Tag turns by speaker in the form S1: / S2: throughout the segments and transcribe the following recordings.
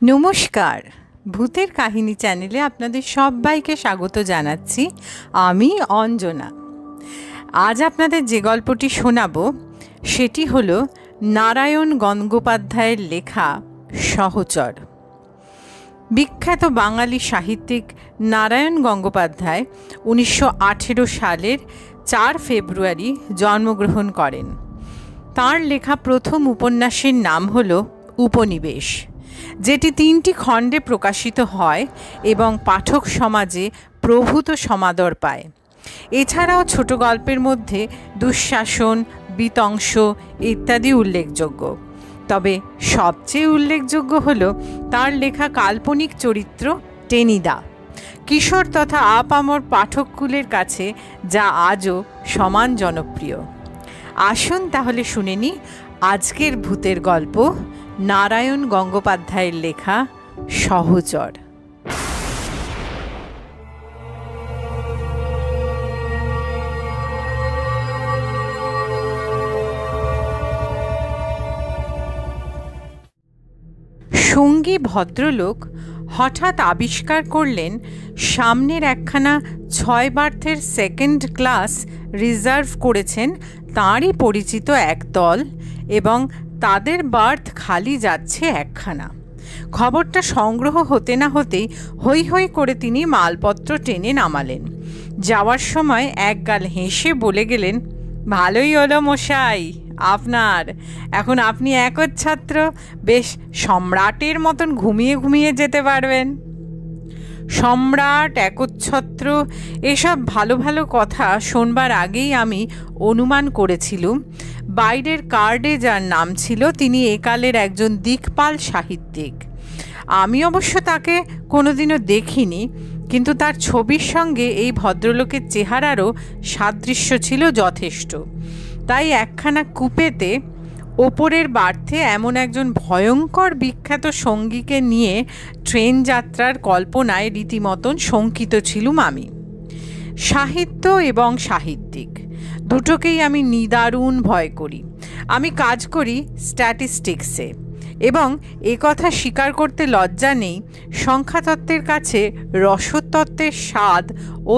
S1: নমস্কার, ভূতের কাহিনী চ্যানেলে আপনাদের সবাইকে স্বাগত জানাচ্ছি। আমি অঞ্জনা। আজ আপনাদের যে গল্পটি শোনাবো সেটি হলো নারায়ণ গঙ্গোপাধ্যায়ের লেখা সহচর। বিখ্যাত বাঙালি সাহিত্যিক নারায়ণ গঙ্গোপাধ্যায় 1918 সালের 4 ফেব্রুয়ারি জন্মগ্রহণ করেন। তাঁর লেখা প্রথম উপন্যাসের নাম হলো উপনিবেশ, যেটি 3টি খণ্ডে প্রকাশিত হয় এবং পাঠক সমাজে প্রভূত সমাদর পায়। এছাড়াও ছোট গল্পের মধ্যে দুঃশাসন, বিতংশ ইত্যাদি উল্লেখযোগ্য। তবে সবচেয়ে উল্লেখযোগ্য হল তার লেখা কাল্পনিক চরিত্র টেনিদা, কিশোর তথা আপামর পাঠককুলের কাছে যা আজও সমান জনপ্রিয়। আসুন তাহলে শুনে নিই আজকের ভূতের গল্প, নারায়ণ গঙ্গোপাধ্যায়ের লেখা সহচর। সঙ্গী ভদ্রলোক হঠাৎ আবিষ্কার করলেন সামনের একখানা 6 বার্থের সেকেন্ড ক্লাস রিজার্ভ করেছেন তাঁরই পরিচিত এক দল এবং তাদের বার্থ খালি যাচ্ছে একখানা। খবরটা সংগ্রহ হতে না হতেই হৈ হৈ করে তিনি মালপত্র টেনে নামালেন। যাওয়ার সময় একগাল হেসে বলে গেলেন, ভালোই হলো মশাই আপনার, এখন আপনি একচ্ছত্র বেশ সম্রাটের মতন ঘুমিয়ে ঘুমিয়ে যেতে পারবেন। সম্রাট, একচ্ছত্র এসব ভালো ভালো কথা শোনবার আগেই আমি অনুমান করেছিলুম বাইরের কার্ডে যার নাম ছিল তিনি একালের একজন দিকপাল সাহিত্যিক। আমি অবশ্য তাকে কোনোদিনও দেখিনি, কিন্তু তার ছবির সঙ্গে এই ভদ্রলোকের চেহারারও সাদৃশ্য ছিল যথেষ্ট। তাই একখানা কুপেতে ওপরের বার্থে এমন একজন ভয়ঙ্কর বিখ্যাত সঙ্গীকে নিয়ে ট্রেন যাত্রার কল্পনায় রীতিমতন শঙ্কিত ছিলুম আমি। সাহিত্য এবং সাহিত্যিক দুটোকেই আমি নিদারুণ ভয় করি। আমি কাজ করি স্ট্যাটিস্টিক্সে এবং কথা স্বীকার করতে লজ্জা নেই, সংখ্যাতত্ত্বের কাছে রসতত্ত্বের স্বাদ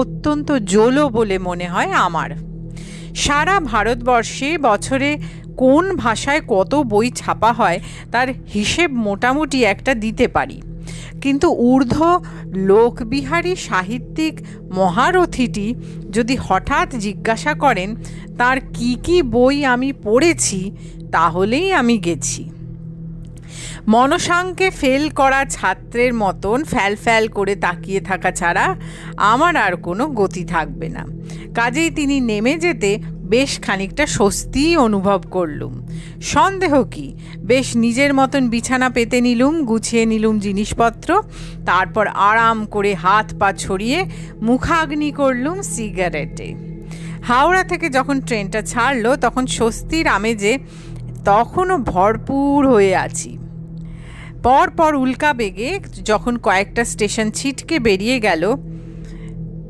S1: অত্যন্ত জোলো বলে মনে হয় আমার। সারা ভারতবর্ষে বছরে কোন ভাষায় কত বই ছাপা হয় তার হিসেব মোটামুটি একটা দিতে পারি, কিন্তু ঊর্ধ্ব লোকবিহারী সাহিত্যিক মহারথীটি যদি হঠাৎ জিজ্ঞাসা করেন তার কি কি বই আমি পড়েছি, তাহলেই আমি গেছি। মনসাঙ্কে ফেল করা ছাত্রের মতন ফ্যাল ফ্যাল করে তাকিয়ে থাকা ছাড়া আমার আর কোনো গতি থাকবে না। কাজেই তিনি নেমে যেতে বেশ খানিকটা স্বস্তি অনুভব করলুম। সন্দেহ কি, বেশ নিজের মতন বিছানা পেতে নিলুম, গুছিয়ে নিলুম জিনিসপত্র, তারপর আরাম করে হাত পা ছড়িয়ে মুখাগ্নি করলুম সিগারেটে। হাওড়া থেকে যখন ট্রেনটা ছাড়লো তখন স্বস্তির আমেজে তখনও ভরপুর হয়ে আছি। পর উল্কা বেগে যখন কয়েকটা স্টেশন ছিটকে বেরিয়ে গেল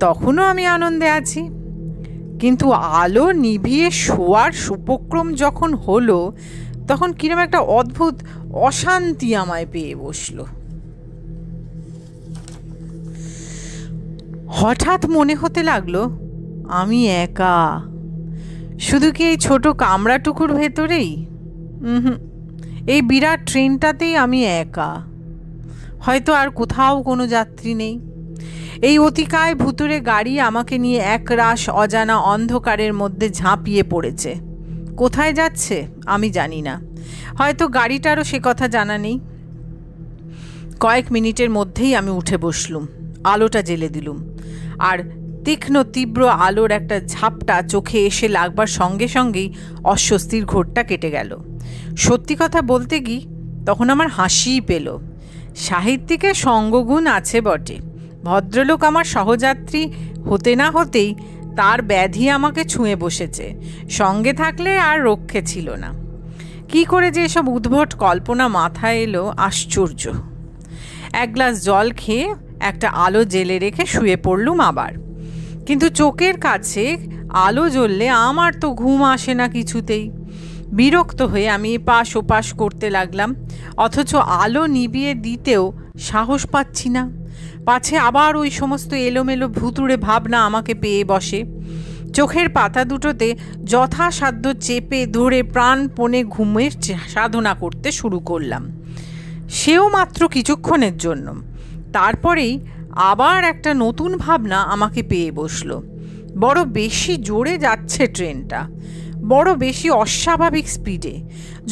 S1: তখনও আমি আনন্দে আছি। কিন্তু আলো নিভিয়ে শোয়ার উপক্রম যখন হলো তখন কিরম একটা অদ্ভুত অশান্তি আমায় পেয়ে বসলো। হঠাৎ মনে হতে লাগলো আমি একা। শুধু কি এই ছোট কামরাটুকুর ভেতরেই? এই বিরাট ট্রেনটাতেই আমি একা, হয়তো আর কোথাও কোনো যাত্রী নেই। এই অতিকায় ভুতুরে গাড়ি আমাকে নিয়ে একরাশ অজানা অন্ধকারের মধ্যে ঝাঁপিয়ে পড়েছে। কোথায় যাচ্ছে আমি জানি না, হয়তো গাড়িটারও সে কথা জানা নেই। কয়েক মিনিটের মধ্যেই আমি উঠে বসলুম, আলোটা জ্বেলে দিলুম, আর তীক্ষ্ণ তীব্র আলোর একটা ঝাপটা চোখে এসে লাগবার সঙ্গে সঙ্গেই অস্বস্তির ঘোরটা কেটে গেল। সত্যি কথা বলতে কি, তখন আমার হাসিই পেল। সাহিত্যিকের সঙ্গগুণ আছে বটে, ভদ্রলোক আমার সহযাত্রী হতে না হতেই তার ব্যাধি আমাকে ছুঁয়ে বসেছে, সঙ্গে থাকলে আর রক্ষে ছিল না। কি করে যে এসব উদ্ভট কল্পনা মাথায় এলো আশ্চর্য। এক গ্লাস জল খেয়ে একটা আলো জ্বেলে রেখে শুয়ে পড়লুম আবার। কিন্তু চোখের কাছে আলো জ্বললে আমার তো ঘুম আসে না কিছুতেই। বিরক্ত হয়ে আমি এপাশ ওপাশ করতে লাগলাম, অথচ আলো নিভিয়ে দিতেও সাহস পাচ্ছি না, পাছে আবার ওই সমস্ত এলোমেলো ভুতুড়ে ভাবনা আমাকে পেয়ে বসে। চোখের পাতা দুটোতে যথাসাধ্য চেপে ধরে প্রাণপণে ঘুমের সাধনা করতে শুরু করলাম, সেও মাত্র কিছুক্ষণের জন্য। তারপরেই আবার একটা নতুন ভাবনা আমাকে পেয়ে বসলো। বড় বেশি জোরে যাচ্ছে ট্রেনটা, বড় বেশি অস্বাভাবিক স্পিডে।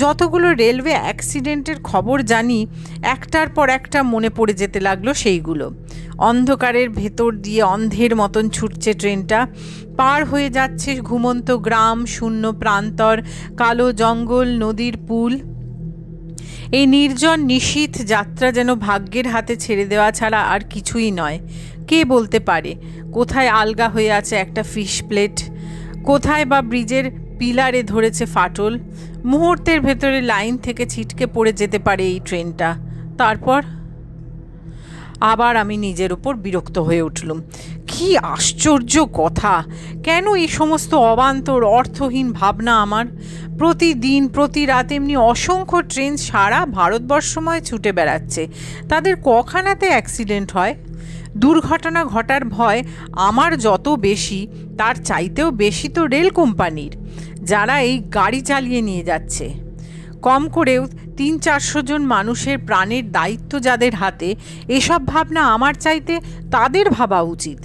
S1: যতগুলো রেলওয়ে অ্যাক্সিডেন্টের খবর জানি একটার পর একটা মনে পড়ে যেতে লাগলো সেইগুলো। অন্ধকারের ভেতর দিয়ে অন্ধের মতন ছুটছে ট্রেনটা, পার হয়ে যাচ্ছে ঘুমন্ত গ্রাম, শূন্য প্রান্তর, কালো জঙ্গল, নদীর পুল। এই নির্জন নিশীথ যাত্রা যেন ভাগ্যের হাতে ছেড়ে দেওয়া ছাড়া আর কিছুই নয়। কে বলতে পারে কোথায় আলগা হয়ে আছে একটা ফিশ প্লেট, কোথায় বা ব্রিজের পিলারে ধরেছে ফাটল। মুহূর্তের ভেতরে লাইন থেকে ছিটকে পড়ে যেতে পারে এই ট্রেনটা। তারপর আবার আমি নিজের উপর বিরক্ত হয়ে উঠলুম। কি আশ্চর্য কথা! কেন এই সমস্ত অবান্তর অর্থহীন ভাবনা আমার? প্রতিদিন প্রতি রাত এমনি অসংখ্য ট্রেন সারা ভারতবর্ষময় ছুটে বেড়াচ্ছে, তাদের কখানাতে অ্যাক্সিডেন্ট হয়? দুর্ঘটনা ঘটার ভয় আমার যত বেশি, তার চাইতেও বেশি তো রেল কোম্পানির, যারা এই গাড়ি চালিয়ে নিয়ে যাচ্ছে। কম করেও 300-400 জন মানুষের প্রাণের দায়িত্ব যাদের হাতে, এসব ভাবনা আমার চাইতে তাদের ভাবা উচিত।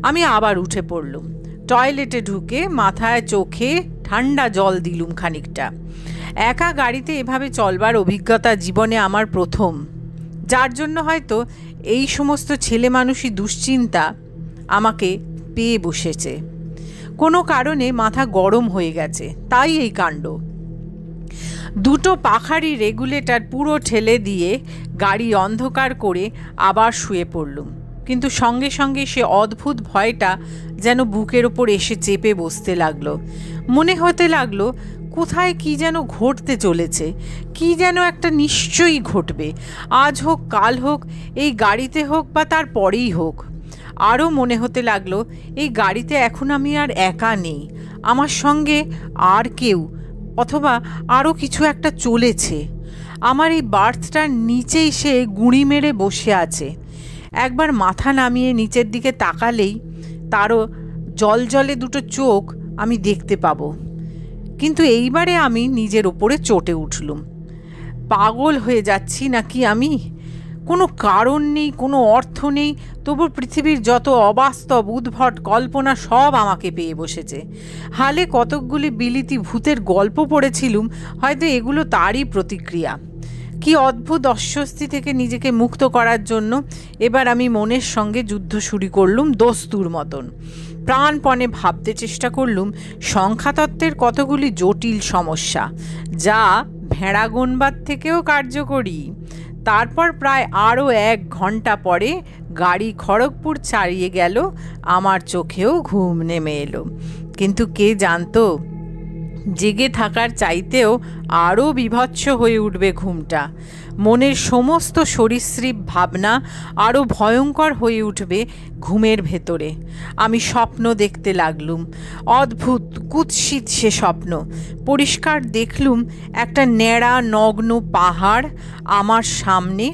S1: আমি আবার উঠে পড়লুম, টয়লেটে ঢুকে মাথায় চোখে ঠান্ডা জল দিলুম খানিকটা। একা গাড়িতে এভাবে চলবার অভিজ্ঞতা জীবনে আমার প্রথম, যার জন্য হয়তো এই সমস্ত ছেলে মানুষই দুশ্চিন্তা আমাকে পেয়ে বসেছে। কোনো কারণে মাথা গরম হয়ে গেছে, তাই এই কাণ্ড। দুটো পাখারি রেগুলেটর পুরো ঠেলে দিয়ে গাড়ি অন্ধকার করে আবার শুয়ে পড়লুম। কিন্তু সঙ্গে সঙ্গে সে অদ্ভুত ভয়টা যেন বুকের ওপর এসে চেপে বসতে লাগলো। মনে হতে লাগলো কোথায় কি যেন ঘটতে চলেছে, কি যেন একটা নিশ্চয়ই ঘটবে। আজ হোক, কাল হোক, এই গাড়িতে হোক বা তার পরেই হোক। আরও মনে হতে লাগলো এই গাড়িতে এখন আমি আর একা নেই, আমার সঙ্গে আর কেউ অথবা আরও কিছু একটা চলেছে। আমার এই বার্থটার নিচেই সে গুঁড়ি মেরে বসে আছে। একবার মাথা নামিয়ে নিচের দিকে তাকালেই তারও জলজলে দুটো চোখ আমি দেখতে পাবো। কিন্তু এইবারে আমি নিজের ওপরে চটে উঠলুম। পাগল হয়ে যাচ্ছি নাকি আমি? কোনো কারণ নেই, কোনো অর্থ নেই, তবু পৃথিবীর যত অবাস্তব উদ্ভট কল্পনা সব আমাকে পেয়ে বসেছে। হালে কতকগুলি বিলিতি ভূতের গল্প পড়েছিলুম, হয়তো এগুলো তারই প্রতিক্রিয়া। কি অদ্ভুত অস্বস্তি থেকে নিজেকে মুক্ত করার জন্য এবার আমি মনের সঙ্গে যুদ্ধ শুরু করলুম দস্তুর মতন। প্রাণপণে ভাবতে চেষ্টা করলুম সংখ্যাতত্ত্বের কতগুলি জটিল সমস্যা, যা ভেড়া গোনবার থেকেও কার্যকরী। তারপর প্রায় আরও 1 ঘন্টা পরে গাড়ি খড়গপুর ছাড়িয়ে গেল, আমার চোখেও ঘুম নেমে এলো। কিন্তু কে জানতো জেগে থাকার চাইতেও আরও বীভৎস হয়ে উঠবে ঘুমটা। মনের সমস্ত সরীসৃপ ভাবনা আরও ভয়ঙ্কর হয়ে উঠবে ঘুমের ভেতরে। আমি স্বপ্ন দেখতে লাগলুম, অদ্ভুত কুৎসিত সে স্বপ্ন। পরিষ্কার দেখলুম একটা ন্যাড়া নগ্ন পাহাড় আমার সামনে,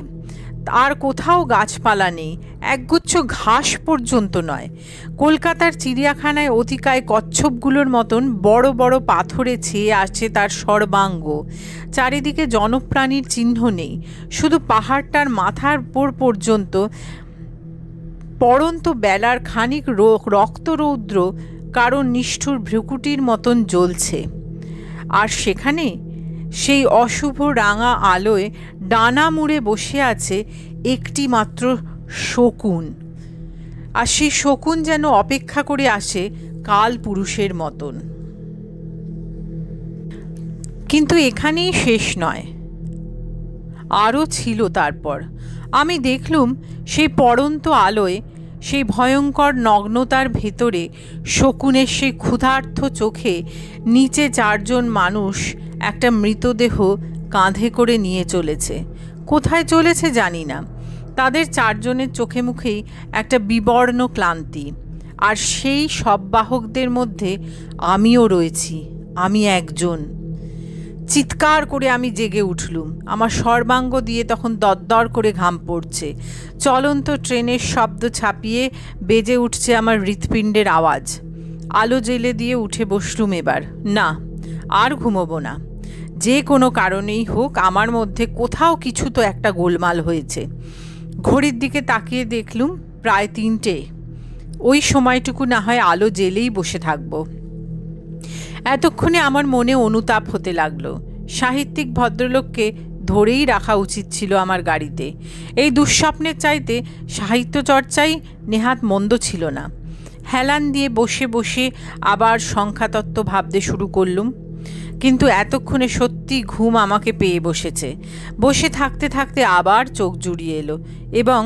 S1: আর কোথাও গাছপালা নেই, একগুচ্ছ ঘাস পর্যন্ত নয়। কলকাতার চিড়িয়াখানায় অতিকায় কচ্ছপগুলোর মতন বড় বড় পাথরে ছেয়ে আছে তার সর্বাঙ্গ। চারিদিকে জনপ্রাণীর চিহ্ন নেই, শুধু পাহাড়টার মাথার উপর পর্যন্ত পড়ন্ত বেলার খানিক রক্তরৌদ্র কারণ নিষ্ঠুর ভ্রুকুটির মতন জ্বলছে। আর সেখানে সেই অশুভ রাঙা আলোয় ডানা মুড়ে বসে আছে একটি মাত্র শকুন। আর সেই শকুন যেন অপেক্ষা করে আসে কাল পুরুষের মতন। কিন্তু এখানেই শেষ নয়, আরও ছিল। তারপর আমি দেখলুম সেই পড়ন্ত আলোয়, সেই ভয়ঙ্কর নগ্নতার ভেতরে শকুনের সেই ক্ষুধার্ত চোখে নিচে 4 জন মানুষ একটা মৃতদেহ কাঁধে করে নিয়ে চলেছে। কোথায় চলেছে জানি না। তাদের 4 জনের চোখে মুখেই একটা বিবর্ণ ক্লান্তি। আর সেই সব বাহকদের মধ্যে আমিও রয়েছি, আমি একজন। চিৎকার করে আমি জেগে উঠলুম। আমার সর্বাঙ্গ দিয়ে তখন দরদর করে ঘাম পড়ছে। চলন্ত ট্রেনের শব্দ ছাপিয়ে বেজে উঠছে আমার হৃৎপিণ্ডের আওয়াজ। আলো জেলে দিয়ে উঠে বসলুম। এবার না, আর ঘুমোবো না। যে কোনো কারণেই হোক আমার মধ্যে কোথাও কিছু তো একটা গোলমাল হয়েছে। ঘড়ির দিকে তাকিয়ে দেখলুম প্রায় 3টে। ওই সময়টুকু না হয় আলো জেলেই বসে থাকবো। এতক্ষণে আমার মনে অনুতাপ হতে লাগলো। সাহিত্যিক ভদ্রলোককে ধরেই রাখা উচিত ছিল আমার গাড়িতে। এই দুঃস্বপ্নের চাইতে সাহিত্য চর্চাই নেহাত মন্দ ছিল না। হেলান দিয়ে বসে বসে আবার সংখ্যাতত্ত্ব ভাবতে শুরু করলুম। কিন্তু এতক্ষণে সত্যি ঘুম আমাকে পেয়ে বসেছে। বসে থাকতে থাকতে আবার চোখ জুড়িয়ে এলো এবং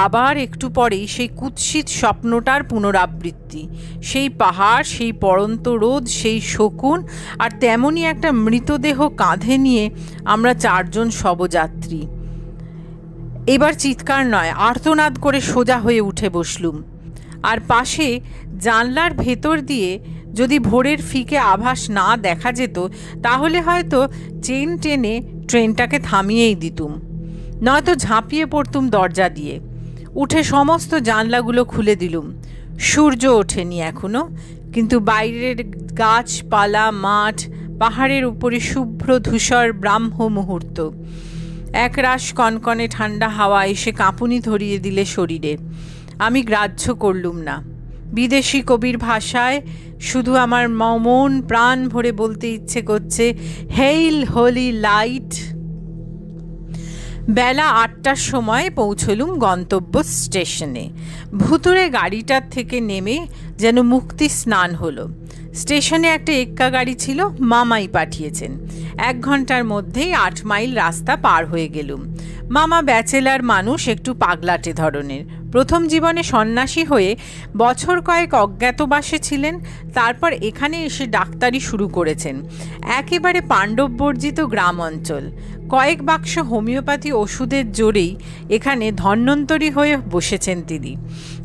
S1: আবার একটু পরেই সেই কুৎসিত স্বপ্নটার পুনরাবৃত্তি। সেই পাহাড়, সেই পড়ন্ত রোদ, সেই শকুন, আর তেমনই একটা মৃতদেহ কাঁধে নিয়ে আমরা 4জন শবযাত্রী। এবার চিৎকার নয়, আর্তনাদ করে সোজা হয়ে উঠে বসলুম। আর পাশে জানলার ভেতর দিয়ে যদি ভোরের ফিকে আভাস না দেখা যেত তাহলে হয়তো চেন টেনে ট্রেনটাকে থামিয়েই দিতুম, নয়তো ঝাঁপিয়ে পড়তুম দরজা দিয়ে। উঠে সমস্ত জানলাগুলো খুলে দিলুম। সূর্য ওঠেনি এখনো, কিন্তু বাইরের গাছপালা, মাঠ, পাহাড়ের উপরে শুভ্র ধূসর ব্রাহ্ম মুহূর্ত। একরাশ কনকনে ঠান্ডা হাওয়া এসে কাঁপুনি ধরিয়ে দিলে শরীরে। আমি গ্রাহ্য করলুম না। বিদেশি কবির ভাষায় শুধু আমার মন প্রাণ ভরে বলতে ইচ্ছে করছে, হেইল হোলি লাইট। বেলা 8টার সময় পৌঁছলুম গন্তব্য স্টেশনে। ভুতুড়ে গাড়িটার থেকে নেমে যেন মুক্তি স্নান হলো। স্টেশনে একটা এক্কা গাড়ি ছিল, মামাই পাঠিয়েছেন। 1 ঘন্টার মধ্যেই 8 মাইল রাস্তা পার হয়ে গেলুম। মামা ব্যাচেলার মানুষ, একটু পাগলাটে ধরনের। প্রথম জীবনে সন্ন্যাসী হয়ে বছর কয়েক অজ্ঞাতবাসে ছিলেন, তারপর এখানে এসে ডাক্তারি শুরু করেছেন। একেবারে পাণ্ডববর্জিত গ্রাম অঞ্চল। কয়েক বাক্স হোমিওপ্যাথি ওষুধের জোরেই এখানে ধন্বন্তরী হয়ে বসেছেন তিনি।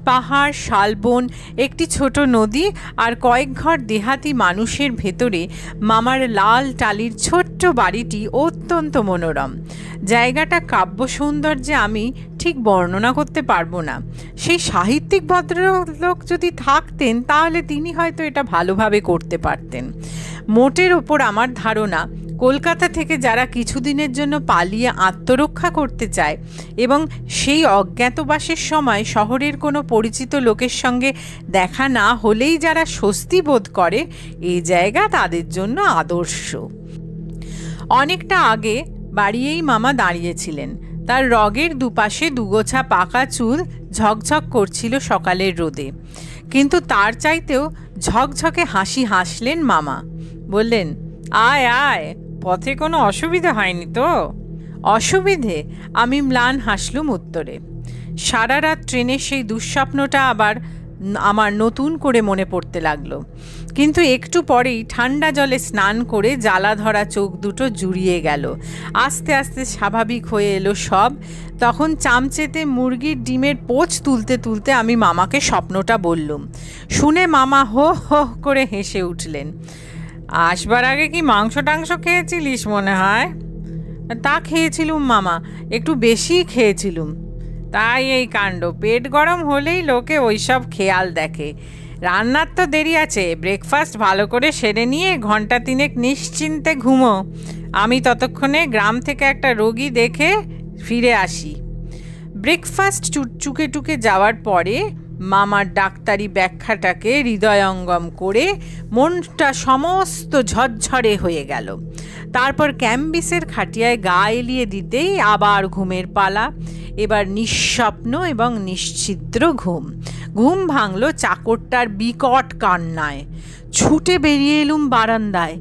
S1: পাহাড়, শালবন, একটি ছোট নদী আর কয়েক ঘর দেহাতি মানুষের ভেতরে মামার লাল টালির ছোট্ট বাড়িটি অত্যন্ত মনোরম। জায়গাটা কাব্য সৌন্দর্যে আমি ঠিক বর্ণনা করতে পারবো না। সেই সাহিত্যিক ভদ্রলোক যদি থাকতেন তাহলে তিনি হয়তো এটা ভালোভাবে করতে পারতেন। মোটের ওপর আমার ধারণা, কলকাতা থেকে যারা কিছুদিনের জন্য পালিয়ে আত্মরক্ষা করতে চায় এবং সেই অজ্ঞাতবাসের সময় শহরের কোনো পরিচিত লোকের সঙ্গে দেখা না হলেই যারা স্বস্তি বোধ করে, এই জায়গা তাদের জন্য আদর্শ। অনেকটা আগে বাড়িয়েই মামা দাঁড়িয়েছিলেন। তার রগের দুপাশে দুগোছা পাকা চুল ঝকঝক করছিল সকালের রোদে। কিন্তু তার চাইতেও ঝকঝকে হাসি হাসলেন মামা। বললেন, আয় আয়, পথে কোনো অসুবিধা হয়নি তো? অসুবিধে? আমি ম্লান হাসলুম উত্তরে। সারা রাত ট্রেনের সেই দুঃস্বপ্নটা আবার আমার নতুন করে মনে পড়তে লাগলো। কিন্তু একটু পরেই ঠান্ডা জলে স্নান করে জ্বালা ধরা চোখ দুটো জুড়িয়ে গেল। আস্তে আস্তে স্বাভাবিক হয়ে এলো সব। তখন চামচেতে মুরগির ডিমের পোচ তুলতে তুলতে আমি মামাকে স্বপ্নটা বললুম। শুনে মামা হো হো করে হেসে উঠলেন। আসবার আগে কি মাংস টাংস খেয়েছিলিস মনে হয়? তা খেয়েছিলুম মামা, একটু বেশি খেয়েছিলুম। তাই এই কাণ্ড, পেট গরম হলেই লোকে ওইসব খেয়াল দেখে। রান্নার তো দেরি আছে, ব্রেকফাস্ট ভালো করে সেরে নিয়ে 1 ঘন্টা 3 নিশ্চিন্তে ঘুমো। আমি ততক্ষণে গ্রাম থেকে একটা রোগী দেখে ফিরে আসি। ব্রেকফাস্ট চুকে টুকে যাওয়ার পরে মামার ডাক্তারি ব্যাখ্যাটাকে হৃদয়ঙ্গম করে মনটা সমস্ত ঝরঝরে হয়ে গেল। তারপর ক্যাম্বিসের খাটিয়ায় গা এলিয়ে দিতেই আবার ঘুমের পালা। এবার নিঃস্বপ্ন এবং নিশ্ছিদ্র ঘুম। ঘুম ভাঙল চাকরটার বিকট কান্নায়। ছুটে বেরিয়ে এলুম বারান্দায়।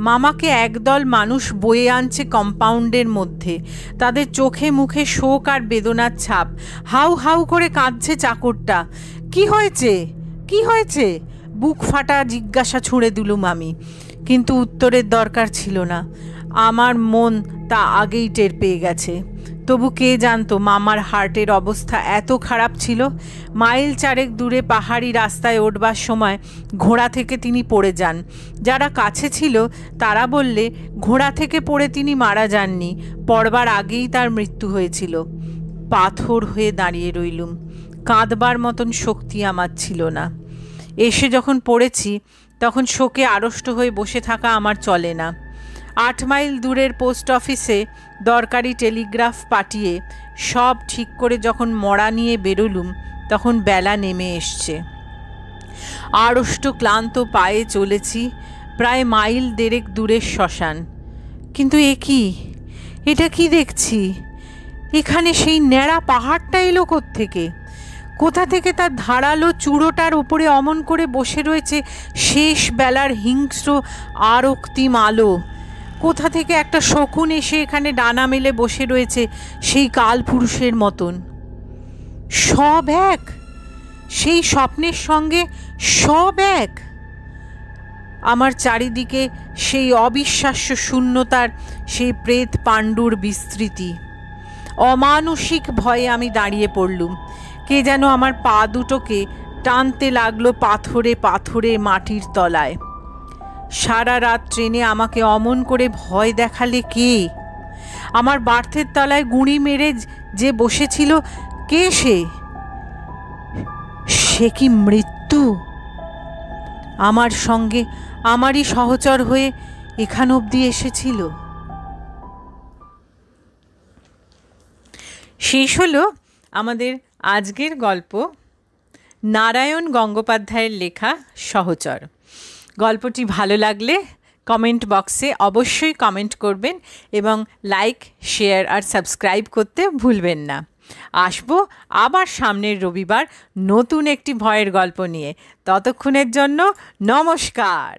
S1: মামাকে একদল মানুষ বয়ে আনছে কম্পাউন্ডের মধ্যে। তাদের চোখে মুখে শোক আর বেদনার ছাপ। হাউ হাউ করে কাঁদছে চাকরটা। কি হয়েছে, কি হয়েছে? বুক ফাটা জিজ্ঞাসা ছুঁড়ে দিলুম আমি। কিন্তু উত্তরের দরকার ছিল না। আমার মন তা আগেই টের পেয়ে গেছে। তবু কে জানতো মামার হার্টের অবস্থা এত খারাপ ছিল। মাইল 4 দূরে পাহাড়ি রাস্তায় ওঠবার সময় ঘোড়া থেকে তিনি পড়ে যান। যারা কাছে ছিল তারা বললে ঘোড়া থেকে পড়ে তিনি মারা যাননি, পড়বার আগেই তার মৃত্যু হয়েছিল। পাথর হয়ে দাঁড়িয়ে রইলুম। কাঁদবার মতন শক্তি আমার ছিল না। এসে যখন পড়েছি তখন শোকে আড়ষ্ট হয়ে বসে থাকা আমার চলে না। 8 মাইল দূরের পোস্ট অফিসে দরকারি টেলিগ্রাফ পাঠিয়ে সব ঠিক করে যখন মড়া নিয়ে বেরোলুম তখন বেলা নেমে এসছে। আড়ষ্ট ক্লান্ত পায়ে চলেছি প্রায় মাইল 1.5 দূরের শ্মশান। কিন্তু এটা কি দেখছি? এখানে সেই ন্যাড়া পাহাড়টা এলো কোত্থেকে? কোথা থেকে তার ধারালো চূড়োটার উপরে অমন করে বসে রয়েছে শেষ বেলার হিংস্র আর অক্তিম আলো? কোথা থেকে একটা শকুন এসে এখানে ডানা মেলে বসে রয়েছে সেই কালপুরুষের মতন? সব এক, সেই স্বপ্নের সঙ্গে সব এক। আমার চারিদিকে সেই অবিশ্বাস্য শূন্যতার সেই প্রেত পাণ্ডুর বিস্তৃতি। অমানসিক ভয়ে আমি দাঁড়িয়ে পড়লুম। কে যেন আমার পা দুটোকে টানতে লাগলো পাথরে পাথরে মাটির তলায়। সারা রাত ট্রেনে আমাকে অমন করে ভয় দেখালে কে? আমার বার্থের তলায় গুঁড়ি মেরে যে বসেছিল কে সে? সে কি মৃত্যু? আমার সঙ্গে আমারই সহচর হয়ে এখান অবধি এসেছিল। শেষ হলো আমাদের আজকের গল্প, নারায়ণ গঙ্গোপাধ্যায়ের লেখা সহচর। গল্পটি ভালো লাগলে কমেন্ট বক্সে অবশ্যই কমেন্ট করবেন এবং লাইক, শেয়ার আর সাবস্ক্রাইব করতে ভুলবেন না। আসবো আবার সামনের রবিবার নতুন একটি ভয়ের গল্প নিয়ে। ততক্ষণের জন্য নমস্কার।